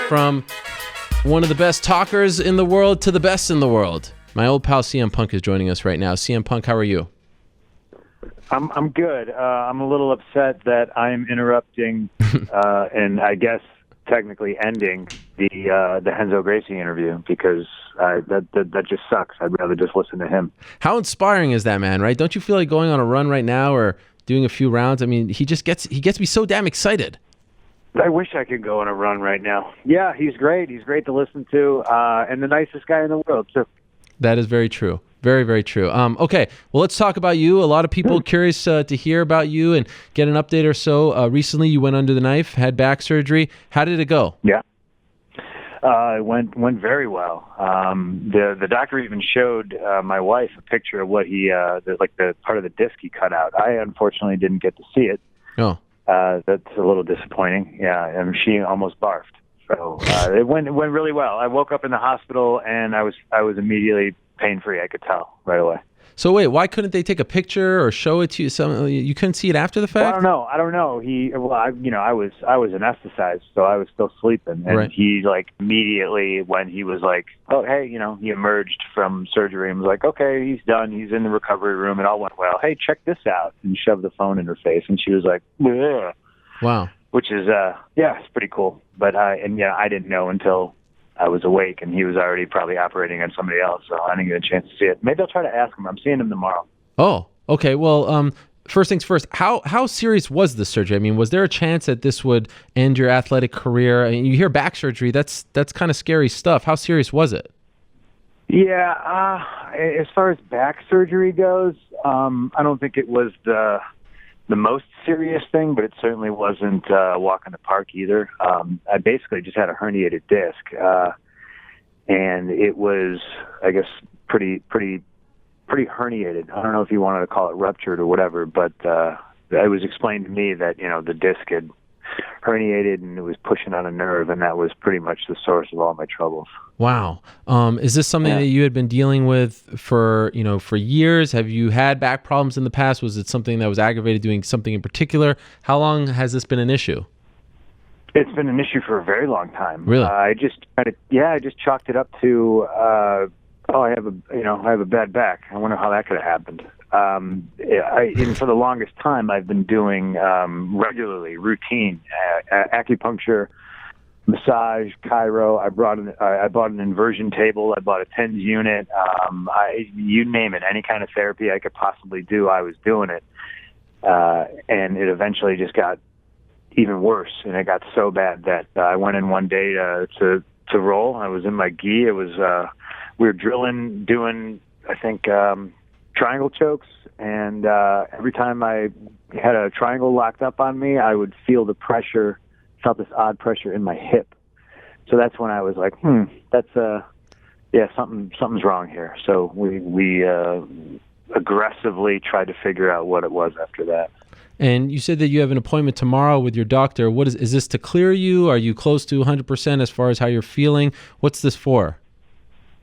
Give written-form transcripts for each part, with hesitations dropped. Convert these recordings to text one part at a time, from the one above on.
from one of the best talkers in the world to the best in the world. My old pal CM Punk is joining us right now. CM Punk, how are you? I'm good. I'm a little upset that I'm interrupting and I guess technically ending the Renzo Gracie interview because that just sucks. I'd rather just listen to him. How inspiring is that, man? Right? Don't you feel like going on a run right now or doing a few rounds? I mean, he gets me so damn excited. I wish I could go on a run right now. Yeah, he's great. He's great to listen to, and the nicest guy in the world too. That is very true. Very, very true. Okay, well, let's talk about you. A lot of people curious to hear about you and get an update or so. Recently, you went under the knife, had back surgery. How did it go? Yeah, it went very well. The doctor even showed my wife a picture of what the part of the disc he cut out. I unfortunately didn't get to see it. Oh, that's a little disappointing. Yeah, and she almost barfed. So it went really well. I woke up in the hospital and I was immediately pain-free. I could tell right away. So wait, why couldn't they take a picture or show it to you? You couldn't see it after the fact? Well, I don't know. I was anesthetized, so I was still sleeping, and right. He immediately when he was like, oh hey, he emerged from surgery and was like, okay, he's done. He's in the recovery room. It all went well. Hey, check this out, and shoved the phone in her face, and she was like, ugh. Wow. Which is it's pretty cool. But I didn't know until I was awake, and he was already probably operating on somebody else, so I didn't get a chance to see it. Maybe I'll try to ask him. I'm seeing him tomorrow. Oh, okay. Well, first things first, how serious was the surgery? I mean, was there a chance that this would end your athletic career? I mean, you hear back surgery, that's kind of scary stuff. How serious was it? Yeah, as far as back surgery goes, I don't think it was the most serious thing, but it certainly wasn't a walk in the park either. I basically just had a herniated disc, and it was, I guess, pretty herniated. I don't know if you wanted to call it ruptured or whatever, but it was explained to me that the disc had herniated and it was pushing on a nerve, and that was pretty much the source of all my troubles. Wow. Is this something that you had been dealing with for years? Have you had back problems in the past? Was it something that was aggravated doing something in particular? How long has this been an issue? It's been an issue for a very long time. Really? I just chalked it up to I have a bad back. I wonder how that could have happened. And for the longest time, I've been doing regularly routine acupuncture, massage, chiro. I bought an inversion table. I bought a TENS unit. You name it, any kind of therapy I could possibly do, I was doing it. And it eventually just got even worse, and it got so bad that I went in one day to roll. I was in my gi. It was we were drilling, doing I think triangle chokes, and every time I had a triangle locked up on me, I would feel felt this odd pressure in my hip. So that's when I was like, that's something's wrong here. So we aggressively tried to figure out what it was after that. And you said that you have an appointment tomorrow with your doctor. What is this to clear you? Are you close to 100% as far as how you're feeling? What's this for?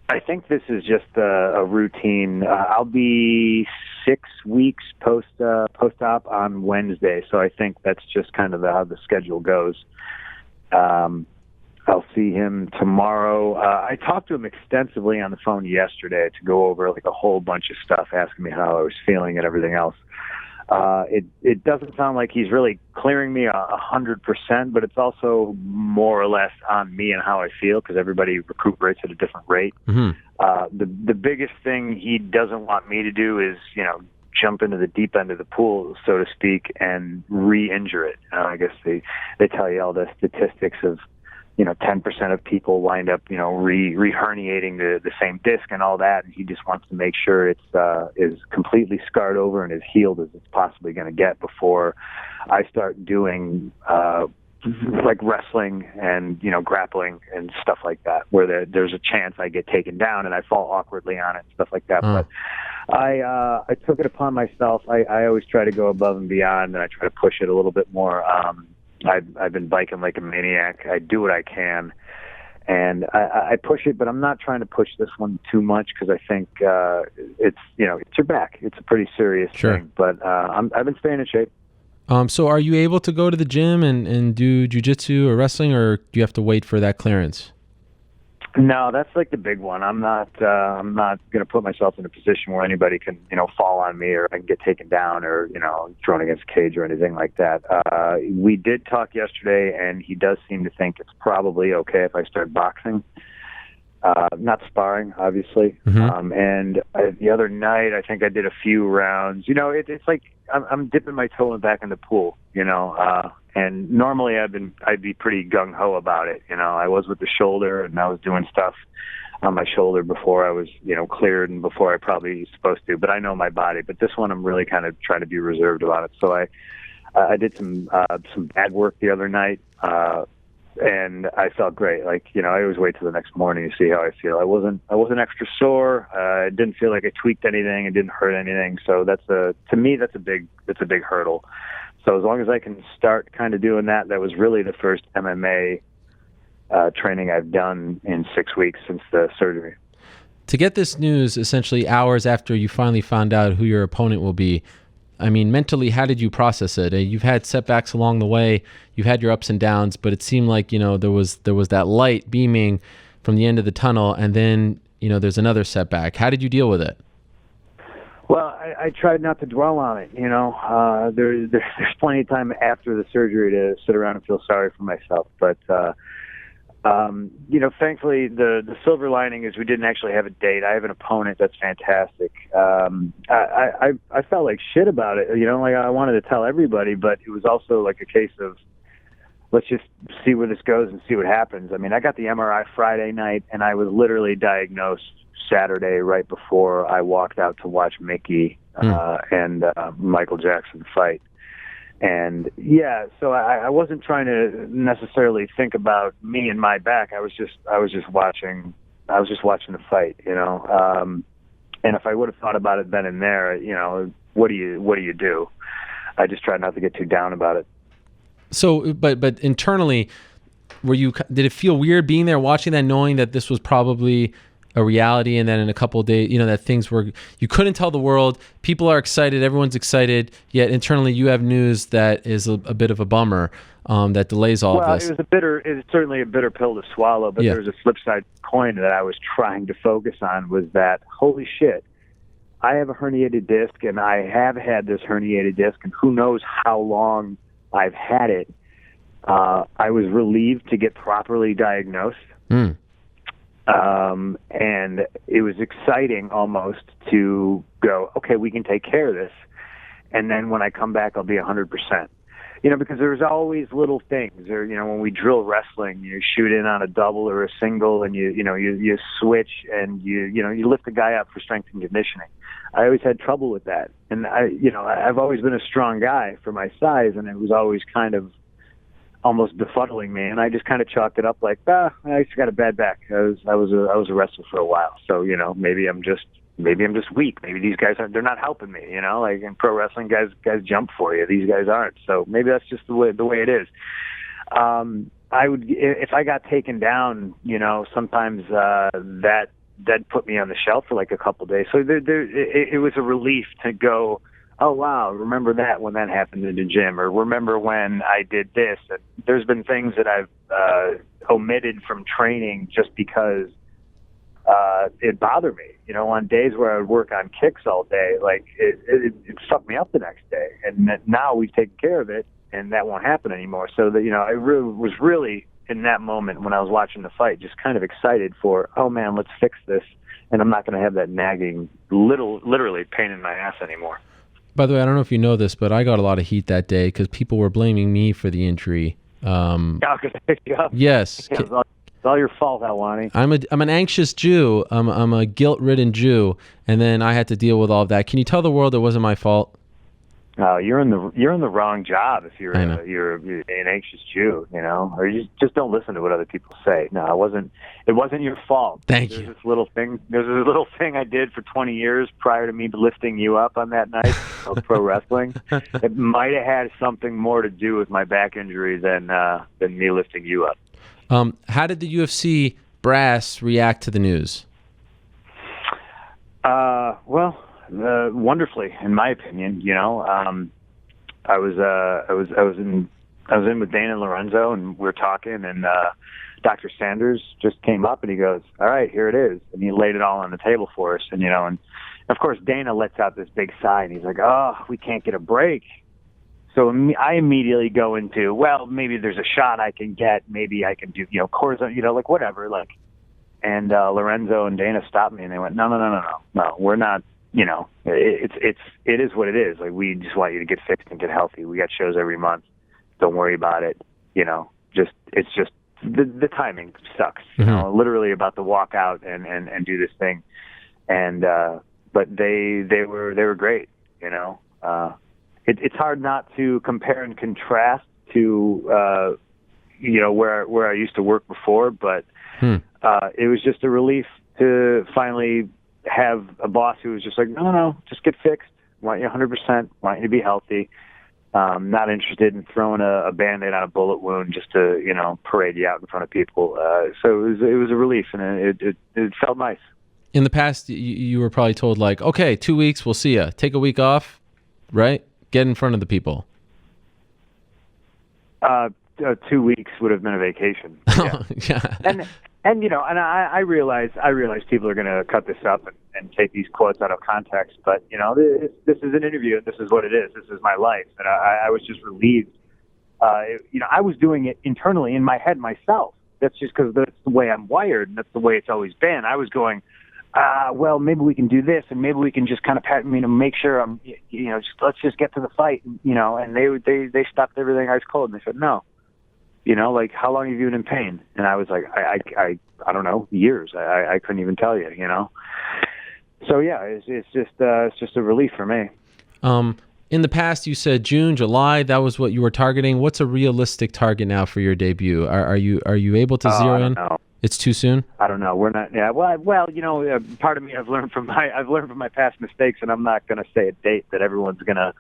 I think this is just a routine. I'll be 6 weeks post-op on Wednesday, so I think that's just kind of how the schedule goes. I'll see him tomorrow. I talked to him extensively on the phone yesterday to go over like a whole bunch of stuff, asking me how I was feeling and everything else. It doesn't sound like he's really clearing me 100%, but it's also more or less on me and how I feel, because everybody recuperates at a different rate. Mm-hmm. The biggest thing he doesn't want me to do is, jump into the deep end of the pool, so to speak, and re-injure it. I guess they tell you all the statistics of 10% of people wind up, re-herniating the same disc and all that, and he just wants to make sure it's is completely scarred over and as healed as it's possibly going to get before I start doing like wrestling and grappling and stuff like that, where there's a chance I get taken down and I fall awkwardly on it and stuff like that. But I took it upon myself. I always try to go above and beyond, and I try to push it a little bit more. I've been biking like a maniac. I do what I can, and I push it, but I'm not trying to push this one too much, because I think it's your back. It's a pretty serious thing, but I've been staying in shape. So are you able to go to the gym and do jujitsu or wrestling, or do you have to wait for that clearance? No, that's like the big one. I'm not going to put myself in a position where anybody can, fall on me, or I can get taken down, or, thrown against a cage or anything like that. We did talk yesterday, and he does seem to think it's probably okay if I start boxing. Not sparring, obviously. And the other night, I think I did a few rounds. It's like I'm dipping my toe back in the pool, and normally I'd be pretty gung ho about it. I was with the shoulder, and I was doing stuff on my shoulder before I was, cleared, and before I probably supposed to. But I know my body. But this one, I'm really kind of trying to be reserved about it. So I did some bad work the other night. And I felt great. Like, I always wait till the next morning to see how I feel. I wasn't extra sore. It didn't feel like I tweaked anything. It didn't hurt anything. So to me, that's a big hurdle. So as long as I can start kind of doing that, that was really the first MMA training I've done in 6 weeks since the surgery. To get this news essentially hours after you finally found out who your opponent will be, I mean, mentally, how did you process it? You've had setbacks along the way. You've had your ups and downs, but it seemed like, there was that light beaming from the end of the tunnel, and then, there's another setback. How did you deal with it? Well, I tried not to dwell on it. There's plenty of time after the surgery to sit around and feel sorry for myself. But, thankfully, the silver lining is we didn't actually have a date. I have an opponent that's fantastic. I felt like shit about it. Like I wanted to tell everybody, but it was also like a case of let's just see where this goes and see what happens. I mean, I got the MRI Friday night, and I was literally diagnosed Saturday right before I walked out to watch Mickey and Michael Jackson fight. And yeah, so I wasn't trying to necessarily think about me and my back. I was just watching the fight, and if I would have thought about it then and there, what do you do? I just try not to get too down about it. So, but internally, did it feel weird being there, watching that, knowing that this was probably a reality, and then in a couple of days, that you couldn't tell the world, people are excited, everyone's excited, yet internally you have news that is a bit of a bummer, that delays all of this. It's certainly a bitter pill to swallow, but there's a flip side coin that I was trying to focus on, was that, holy shit, I have a herniated disc, and I have had this herniated disc, and who knows how long I've had it. I was relieved to get properly diagnosed. And it was exciting almost to go, okay, we can take care of this. And then when I come back, I'll be 100%. Because there's always little things. When we drill wrestling, you shoot in on a double or a single, and you switch, and you lift the guy up for strength and conditioning. I always had trouble with that. And I've always been a strong guy for my size, and it was always kind of almost befuddling me, and I just kind of chalked it up like, I just got a bad back. I was a wrestler for a while, so maybe I'm just weak. Maybe these guys they're not helping me. Like in pro wrestling, guys jump for you. These guys aren't. So maybe that's just the way it is. I would, if I got taken down, sometimes that put me on the shelf for like a couple of days. So it was a relief to go, oh, wow, remember that when that happened in the gym, or remember when I did this. And there's been things that I've omitted from training just because it bothered me. On days where I would work on kicks all day, like it fucked me up the next day. And now we've taken care of it, and that won't happen anymore. So that, I was really in that moment when I was watching the fight, just kind of excited for, oh man, let's fix this. And I'm not going to have that nagging, literally pain in my ass anymore. By the way, I don't know if you know this, but I got a lot of heat that day because people were blaming me for the injury. Because I picked you up. Yes. Yeah, it's all your fault, Alwani. I'm an anxious Jew. I'm a guilt-ridden Jew, and then I had to deal with all of that. Can you tell the world it wasn't my fault? Oh, you're in the wrong job if you're an anxious Jew, or you just don't listen to what other people say. No, it wasn't your fault. Thank you. There's this little thing I did for 20 years prior to me lifting you up on that night of pro wrestling. It might have had something more to do with my back injury than me lifting you up. How did the UFC brass react to the news? Wonderfully, in my opinion. I was in with Dana and Lorenzo, and we were talking, and Dr. Sanders just came up and he goes, "All right, here it is," and he laid it all on the table for us, and and of course Dana lets out this big sigh, and he's like, "Oh, we can't get a break." So I immediately go into, well, maybe there's a shot I can get, maybe I can do cortisone, like whatever, like. And Lorenzo and Dana stopped me, and they went, no, we're not. It is what it is. Like, we just want you to get fixed and get healthy. We got shows every month. Don't worry about it. It's just the timing sucks. Literally about to walk out and do this thing. And but they were great. It's hard not to compare and contrast to where I used to work before, but. It was just a relief to finally have a boss who was just like, no, just get fixed. Want you 100%. Want you to be healthy. Not interested in throwing a Band-Aid on a bullet wound just to, parade you out in front of people. So it was a relief, and it felt nice. In the past, you were probably told, like, okay, 2 weeks, we'll see you. Take a week off, right? Get in front of the people. 2 weeks would have been a vacation. Yeah. Yeah. And I realize people are going to cut this up and take these quotes out of context, but this is an interview, and this is what it is. This is my life, and I was just relieved. I was doing it internally in my head myself. That's just because that's the way I'm wired, and that's the way it's always been. I was going, well, maybe we can do this, and maybe we can just kind of make sure I'm, let's just get to the fight, And they stopped everything ice cold, and they said no. Like, how long have you been in pain? And I was like, I don't know, years. I couldn't even tell you, So yeah, it's just a relief for me. In the past, you said June, July. That was what you were targeting. What's a realistic target now for your debut? Are you able to zero in? Know. It's too soon. I don't know. We're not. Yeah. Well, part of me, I've learned from my past mistakes, and I'm not going to say a date that everyone's going to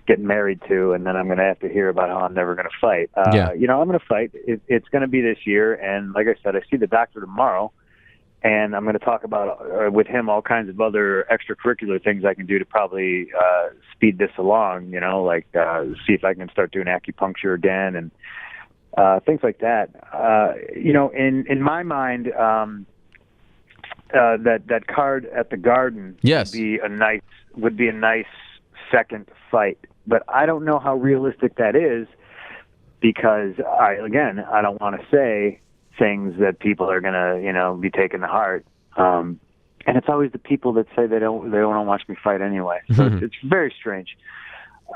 get married to, and then I'm going to have to hear about how I'm never going to fight. I'm going to fight. It's going to be this year, and like I said, I see the doctor tomorrow, and I'm going to talk about with him all kinds of other extracurricular things I can do to probably speed this along. See if I can start doing acupuncture again and things like that. In my mind, that card at the Garden yes. would be a nice second fight. But I don't know how realistic that is, because I don't want to say things that people are gonna be taking to heart. And it's always the people that say they don't want to watch me fight anyway. So it's very strange.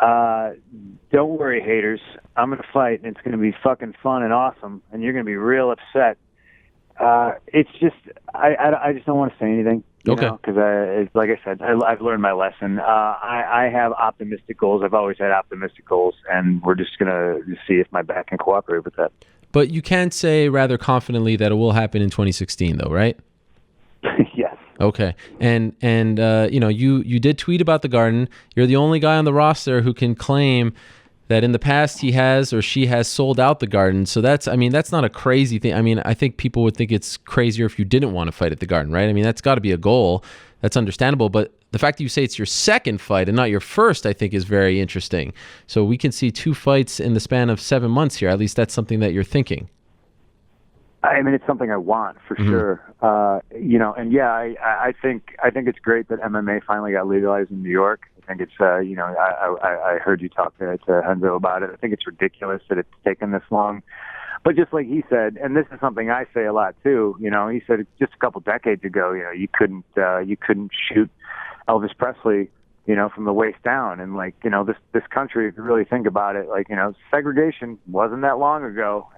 Don't worry, haters. I'm gonna fight, and it's gonna be fucking fun and awesome, and you're gonna be real upset. It's just I just don't want to say anything. Okay. Because like I said, I've learned my lesson. I have optimistic goals. I've always had optimistic goals, and we're just gonna see if my back can cooperate with that. But you can say rather confidently that it will happen in 2016, though, right? Yes. Okay. And you did tweet about the Garden. You're the only guy on the roster who can claim that in the past he has or she has sold out the Garden. So that's not a crazy thing. I think people would think it's crazier if you didn't want to fight at the Garden, right? That's got to be a goal. That's understandable. But the fact that you say it's your second fight and not your first, I think is very interesting. So we can see 2 fights in the span of 7 months here. At least that's something that you're thinking. It's something I want for sure. And yeah, I think it's great that MMA finally got legalized in New York. I think it's, I heard you talk to Henzo about it. I think it's ridiculous that it's taken this long. But just like he said, and this is something I say a lot too, he said just a couple decades ago, you couldn't shoot Elvis Presley, from the waist down. And this country, if you really think about it, segregation wasn't that long ago.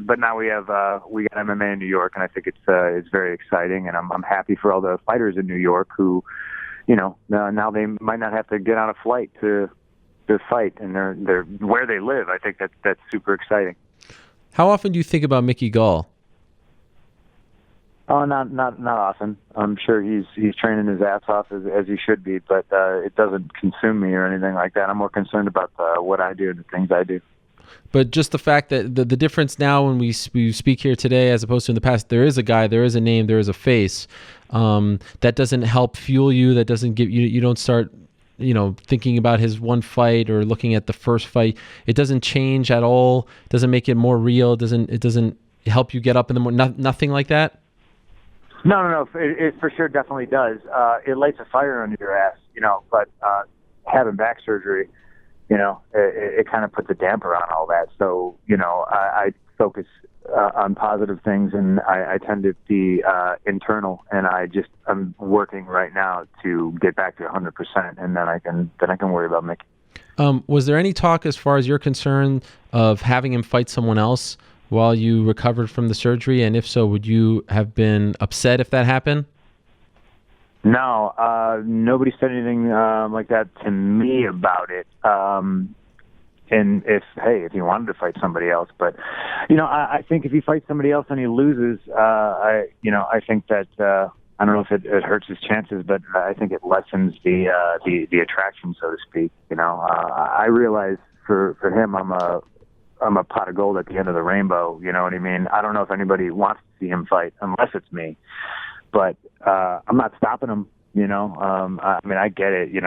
But now we got MMA in New York, and I think it's very exciting. And I'm happy for all the fighters in New York who, now they might not have to get on a flight to fight, and they're where they live. I think that's super exciting. How often do you think about Mickey Gall? Oh, not often. I'm sure he's training his ass off as he should be, but it doesn't consume me or anything like that. I'm more concerned about what I do and the things I do. But just the fact that the difference now when we speak here today as opposed to in the past, there is a guy, there is a name, there is a face. That doesn't help fuel you. That doesn't give you. You don't start thinking about his one fight or looking at the first fight, it doesn't change at all? Doesn't make it more real? It doesn't help you get up in the morning? Nothing like that? No. It for sure definitely does. It lights a fire under your ass, but having back surgery, it kind of puts a damper on all that. So, I focus on positive things, and I tend to be internal, and I'm working right now to get back to 100%, and then I can worry about Mickey. Was there any talk, as far as you're concerned, of having him fight someone else while you recovered from the surgery? And if so, would you have been upset if that happened? No, nobody said anything like that to me about it. And if he wanted to fight somebody else, but I think if he fights somebody else and he loses, I think that I don't know if it hurts his chances, but I think it lessens the attraction, so to speak. I realize for him, I'm a pot of gold at the end of the rainbow. You know what I mean? I don't know if anybody wants to see him fight unless it's me, but I'm not stopping him. I get it.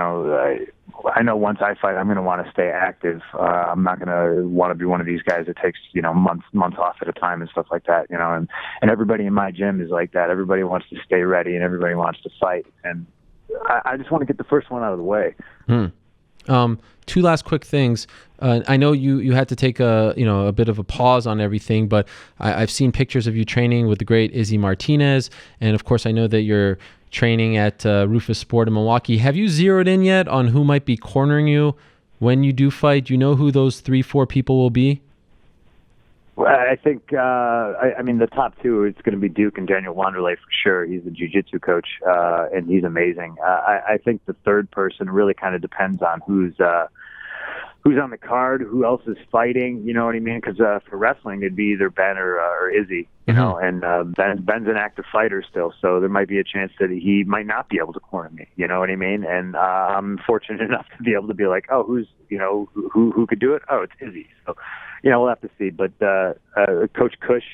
I know once I fight, I'm going to want to stay active. I'm not going to want to be one of these guys that takes, months off at a time and stuff like that, and everybody in my gym is like that. Everybody wants to stay ready and everybody wants to fight. And I just want to get the first one out of the way. Two last quick things. I know you had to take a bit of a pause on everything, but I've seen pictures of you training with the great Izzy Martinez. And of course, I know that you're training at Rufus Sport in Milwaukee. Have you zeroed in yet on who might be cornering you when you do fight? Do you know who those 3-4 people will be? Well, I think, the top two, it's going to be Duke and Daniel Wanderlei for sure. He's the Jujitsu coach, and he's amazing. I think the third person really kind of depends on who's on the card, who else is fighting, you know what I mean? Because for wrestling, it'd be either Ben or Izzy, and Ben's an active fighter still, so there might be a chance that he might not be able to corner me, you know what I mean? And I'm fortunate enough to be able to be like, oh, who could do it? Oh, it's Izzy. So, we'll have to see. But Coach Cush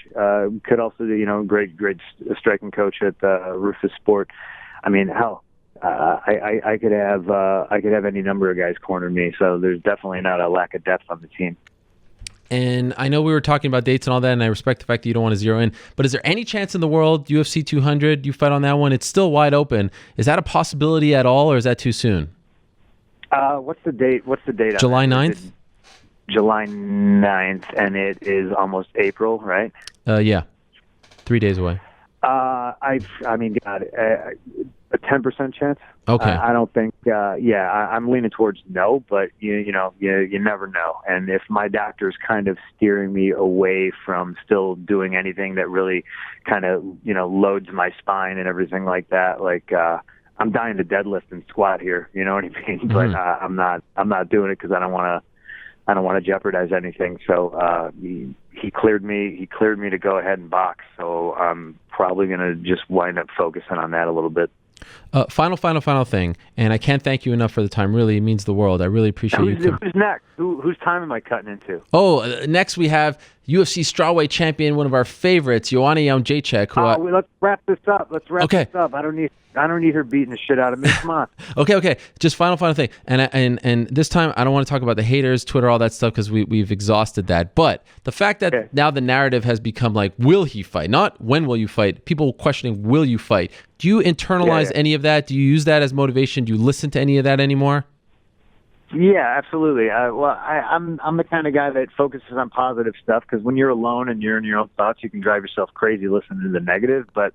could also, great striking coach at Rufus Sport. I mean, hell, I could have any number of guys corner me. So there's definitely not a lack of depth on the team. And I know we were talking about dates and all that, and I respect the fact that you don't want to zero in. But is there any chance in the world, UFC 200, you fight on that one? It's still wide open. Is that a possibility at all, or is that too soon? What's the date? July 9th? July 9th, and it is almost April, right? Yeah. 3 days away. A 10% chance. Okay. I don't think. I'm leaning towards no, but you never know. And if my doctor's kind of steering me away from still doing anything that really kind of loads my spine and everything like that, I'm dying to deadlift and squat here. You know what I mean? Mm-hmm. But I'm not doing it because I don't want to jeopardize anything. So he cleared me. He cleared me to go ahead and box. So I'm probably going to just wind up focusing on that a little bit. Final thing, and I can't thank you enough for the time. Really, it means the world. I really appreciate you. Who's next? Whose time am I cutting into? Next we have UFC strawweight champion, one of our favorites, Joanna Jędrzejczyk. Let's wrap this up. This up. I don't need her beating the shit out of me. Come on. Okay. Just final thing. And this time I don't want to talk about the haters, Twitter, all that stuff, because we've exhausted that. But the fact that now the narrative has become like, will he fight? Not when will you fight? People questioning, will you fight? Do you internalize any of that? Do you use that as motivation? Do you listen to any of that anymore? Yeah, absolutely. I'm the kind of guy that focuses on positive stuff, because when you're alone and you're in your own thoughts, you can drive yourself crazy listening to the negative. But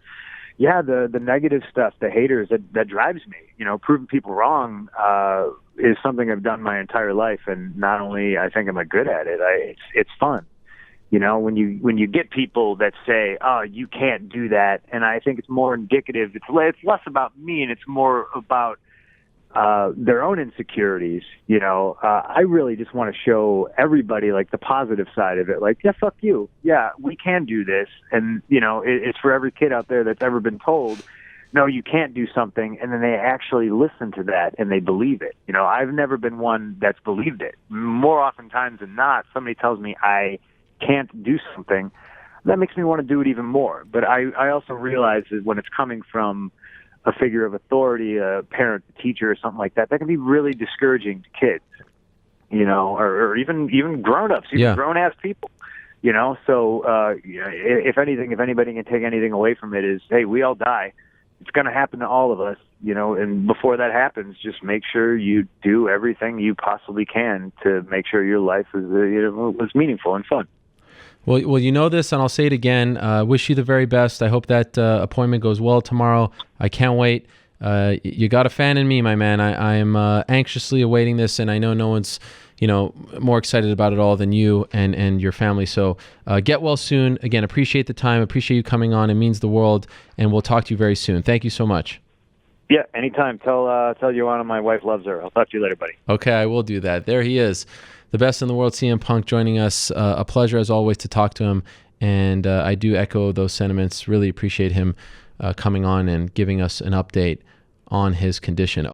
yeah, the negative stuff, the haters, that drives me. Proving people wrong is something I've done my entire life, and not only I think I'm good at it, it's fun. When you get people that say, "Oh, you can't do that," and I think it's more indicative. It's less about me, and it's more about their own insecurities. I really just want to show everybody the positive side of it. Yeah, fuck you. Yeah, we can do this. And, it's for every kid out there that's ever been told, no, you can't do something. And then they actually listen to that and they believe it. I've never been one that's believed it. More oftentimes than not, somebody tells me I can't do something. That makes me want to do it even more. But I also realize that when it's coming from a figure of authority, a parent, a teacher, or something like that, that can be really discouraging to kids, or even grown-ups, grown-ass people, So if anything, if anybody can take anything away from it is, hey, we all die. It's going to happen to all of us, and before that happens, just make sure you do everything you possibly can to make sure your life was meaningful and fun. Well, you know this, and I'll say it again. Wish you the very best. I hope that appointment goes well tomorrow. I can't wait. You got a fan in me, my man. I am anxiously awaiting this, and I know no one's, more excited about it all than you and your family. So get well soon. Again, appreciate the time. Appreciate you coming on. It means the world, and we'll talk to you very soon. Thank you so much. Yeah, anytime. Tell Joanna my wife loves her. I'll talk to you later, buddy. Okay, I will do that. There he is. The best in the world, CM Punk, joining us. A pleasure, as always, to talk to him. And I do echo those sentiments. Really appreciate him coming on and giving us an update on his condition.